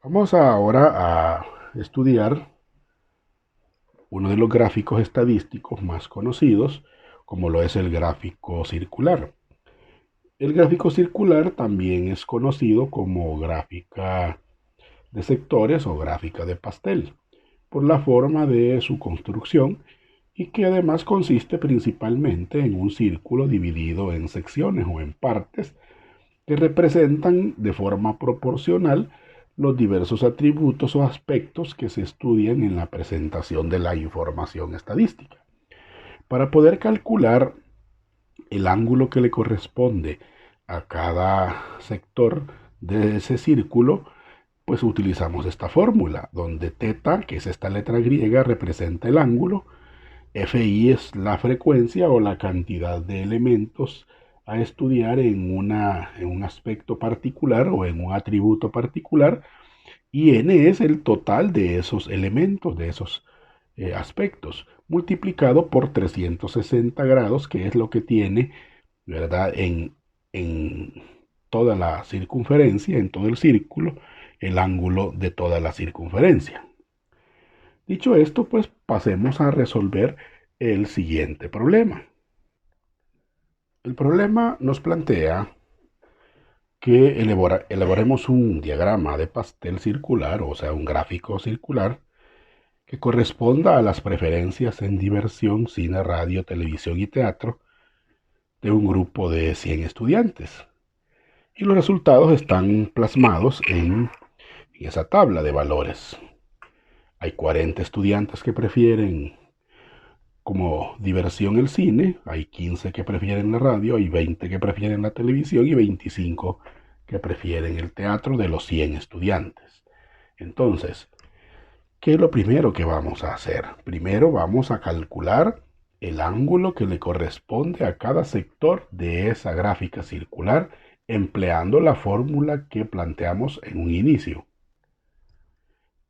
Vamos ahora a estudiar uno de los gráficos estadísticos más conocidos, como lo es el gráfico circular. El gráfico circular también es conocido como gráfica de sectores o gráfica de pastel, por la forma de su construcción y que además consiste principalmente en un círculo dividido en secciones o en partes que representan de forma proporcional los diversos atributos o aspectos que se estudian en la presentación de la información estadística. Para poder calcular el ángulo que le corresponde a cada sector de ese círculo, pues utilizamos esta fórmula, donde teta, que es esta letra griega, representa el ángulo, FI es la frecuencia o la cantidad de elementos a estudiar en un aspecto particular o en un atributo particular, y N es el total de esos elementos, de esos aspectos, multiplicado por 360 grados, que es lo que tiene, ¿verdad? En toda la circunferencia, en todo el círculo, el ángulo de toda la circunferencia. Dicho esto, pues pasemos a resolver el siguiente problema. El problema nos plantea que elaboremos un diagrama de pastel circular, o sea, un gráfico circular, que corresponda a las preferencias en diversión, cine, radio, televisión y teatro de un grupo de 100 estudiantes. Y los resultados están plasmados en esa tabla de valores. Hay 40 estudiantes que prefieren como diversión el cine, hay 15 que prefieren la radio, hay 20 que prefieren la televisión y 25 que prefieren el teatro de los 100 estudiantes. Entonces, ¿qué es lo primero que vamos a hacer? Primero vamos a calcular el ángulo que le corresponde a cada sector de esa gráfica circular empleando la fórmula que planteamos en un inicio.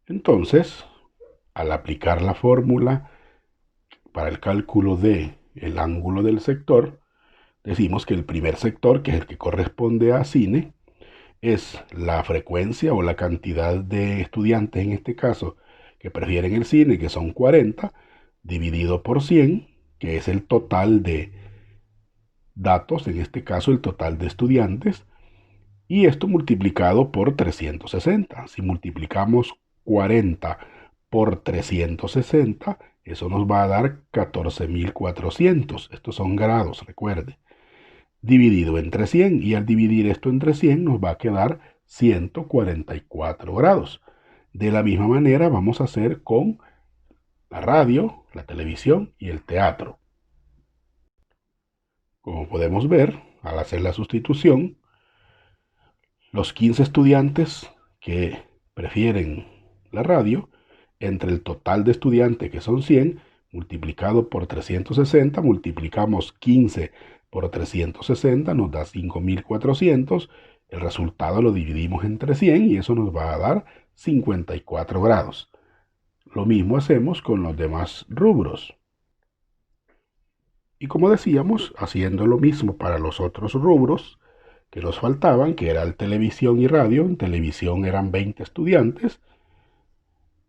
Entonces, al aplicar la fórmula para el cálculo de el ángulo del sector, decimos que el primer sector, que es el que corresponde a cine, es la frecuencia o la cantidad de estudiantes, en este caso, que prefieren el cine, que son 40, dividido por 100, que es el total de datos, en este caso el total de estudiantes, y esto multiplicado por 360. Si multiplicamos 40 por 360, eso nos va a dar 14.400. Estos son grados, recuerde. Dividido entre 100, y al dividir esto entre 100 nos va a quedar 144 grados. De la misma manera vamos a hacer con la radio, la televisión y el teatro. Como podemos ver, al hacer la sustitución, los 15 estudiantes que prefieren la radio, entre el total de estudiantes que son 100, multiplicado por 360, multiplicamos 15 por 360, nos da 5.400, el resultado lo dividimos entre 100 y eso nos va a dar 54 grados. Lo mismo hacemos con los demás rubros. Y como decíamos, haciendo lo mismo para los otros rubros que nos faltaban, que era el televisión y radio, en televisión eran 20 estudiantes,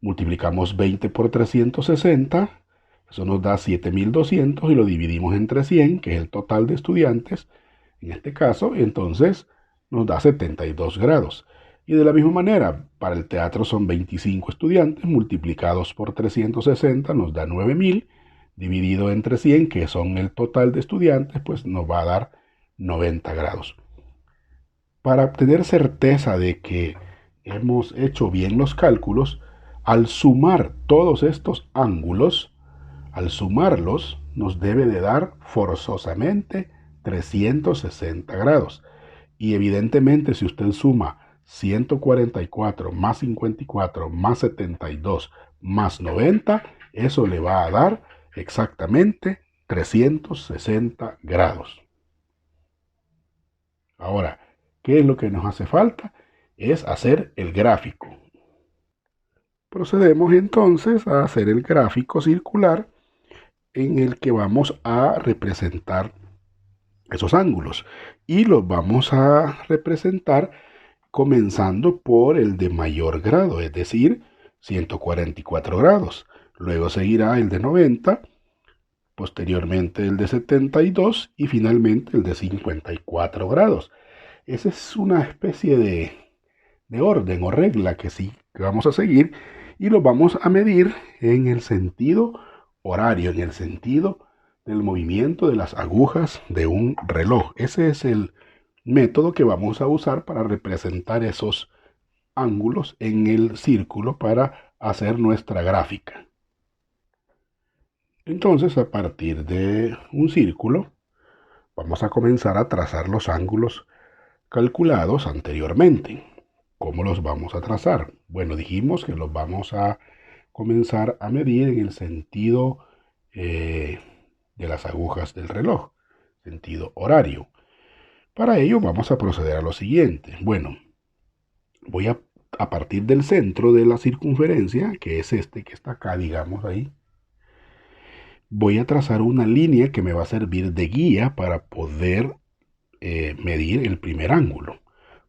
multiplicamos 20 por 360, eso nos da 7.200 y lo dividimos entre 100, que es el total de estudiantes, en este caso, entonces nos da 72 grados. Y de la misma manera, para el teatro son 25 estudiantes, multiplicados por 360 nos da 9.000, dividido entre 100, que son el total de estudiantes, pues nos va a dar 90 grados. Para obtener certeza de que hemos hecho bien los cálculos, al sumar todos estos ángulos, al sumarlos, nos debe de dar forzosamente 360 grados. Y evidentemente si usted suma 144 más 54 más 72 más 90, eso le va a dar exactamente 360 grados. Ahora, ¿qué es lo que nos hace falta? Es hacer el gráfico. Procedemos entonces a hacer el gráfico circular en el que vamos a representar esos ángulos y los vamos a representar comenzando por el de mayor grado, es decir, 144 grados. Luego seguirá el de 90, posteriormente el de 72 y finalmente el de 54 grados. Esa es una especie de orden o regla que sí que vamos a seguir y lo vamos a medir en el sentido horario, en el sentido del movimiento de las agujas de un reloj. Ese es el método que vamos a usar para representar esos ángulos en el círculo para hacer nuestra gráfica. Entonces, a partir de un círculo, vamos a comenzar a trazar los ángulos calculados anteriormente. ¿Cómo los vamos a trazar? Bueno, dijimos que los vamos a comenzar a medir en el sentido de las agujas del reloj, sentido horario. Para ello vamos a proceder a lo siguiente. Bueno, voy a partir del centro de la circunferencia, que es este que está acá, digamos ahí, voy a trazar una línea que me va a servir de guía para poder medir el primer ángulo.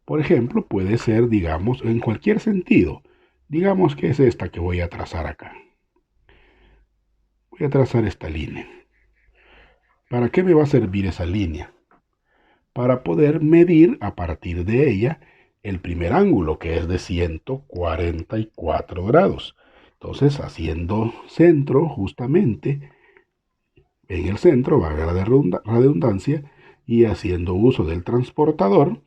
Por ejemplo, puede ser, digamos, en cualquier sentido. Digamos que es esta que voy a trazar acá. Voy a trazar esta línea. ¿Para qué me va a servir esa línea? Para poder medir a partir de ella el primer ángulo, que es de 144 grados. Entonces, haciendo centro, justamente, en el centro, valga la redundancia, y haciendo uso del transportador,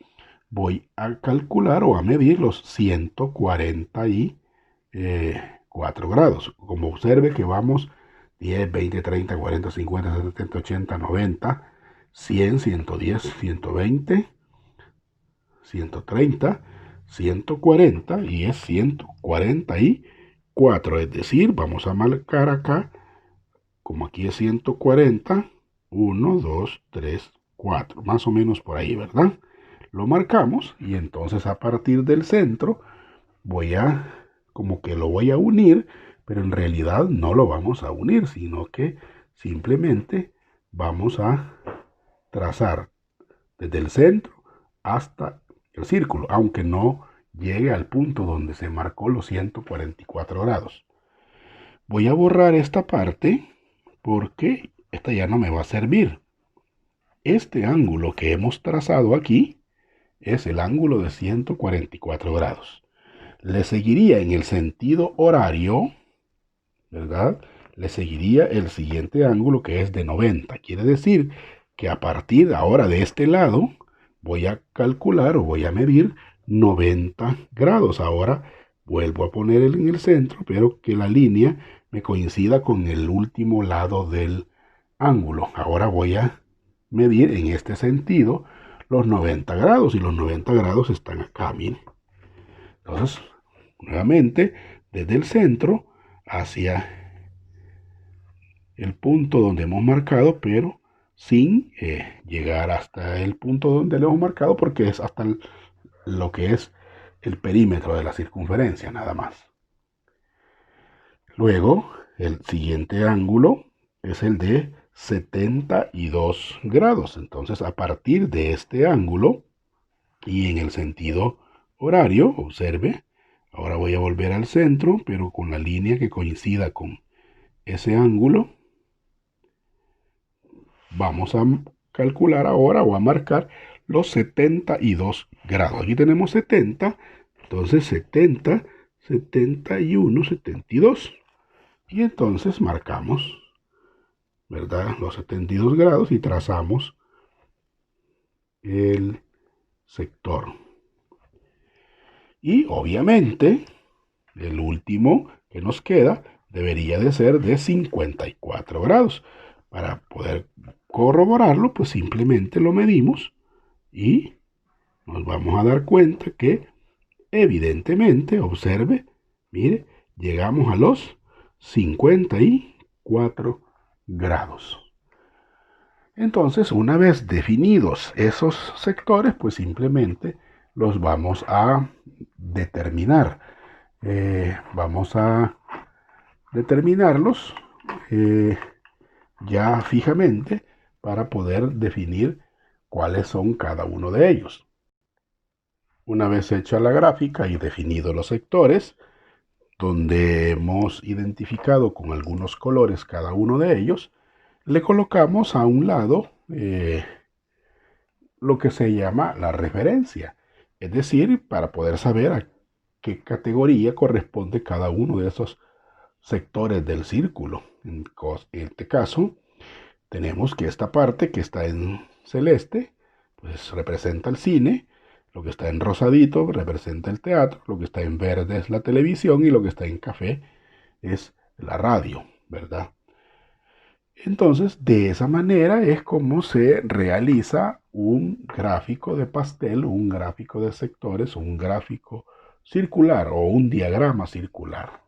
voy a calcular o a medir los 144 grados. Como observe que vamos 10, 20, 30, 40, 50, 70, 80, 90, 100, 110, 120, 130, 140 y es 144. Es decir, vamos a marcar acá, como aquí es 140, 1, 2, 3, 4, más o menos por ahí, ¿verdad? Lo marcamos y entonces a partir del centro como que lo voy a unir, pero en realidad no lo vamos a unir, sino que simplemente vamos a trazar desde el centro hasta el círculo, aunque no llegue al punto donde se marcó los 144 grados. Voy a borrar esta parte porque esta ya no me va a servir. Este ángulo que hemos trazado aquí es el ángulo de 144 grados. Le seguiría en el sentido horario, ¿verdad? Le seguiría el siguiente ángulo que es de 90. Quiere decir que a partir ahora de este lado voy a calcular o voy a medir 90 grados. Ahora vuelvo a poner en el centro, pero que la línea me coincida con el último lado del ángulo. Ahora voy a medir en este sentido los 90 grados y los 90 grados están acá, miren. Entonces, nuevamente, desde el centro hacia el punto donde hemos marcado, pero sin llegar hasta el punto donde lo hemos marcado, porque es hasta lo que es el perímetro de la circunferencia, nada más. Luego, el siguiente ángulo es el de 72 grados. Entonces, a partir de este ángulo y en el sentido horario, observe, ahora voy a volver al centro, pero con la línea que coincida con ese ángulo. Vamos a calcular ahora o a marcar los 72 grados. Aquí tenemos 70, entonces 70, 71, 72. Y entonces marcamos, ¿verdad? Los 72 grados y trazamos el sector. Y obviamente, el último que nos queda debería de ser de 54 grados. Para poder corroborarlo, pues simplemente lo medimos y nos vamos a dar cuenta que evidentemente, observe, mire, llegamos a los 54 grados. Entonces, una vez definidos esos sectores, pues simplemente los vamos a determinar. Vamos a determinarlos ya fijamente para poder definir cuáles son cada uno de ellos. Una vez hecha la gráfica y definido los sectores, donde hemos identificado con algunos colores cada uno de ellos, le colocamos a un lado lo que se llama la referencia, es decir, para poder saber a qué categoría corresponde cada uno de esos sectores del círculo. En este caso, tenemos que esta parte que está en celeste, pues representa el cine, lo que está en rosadito representa el teatro, lo que está en verde es la televisión y lo que está en café es la radio, ¿verdad? Entonces, de esa manera es como se realiza un gráfico de pastel, un gráfico de sectores, un gráfico circular o un diagrama circular.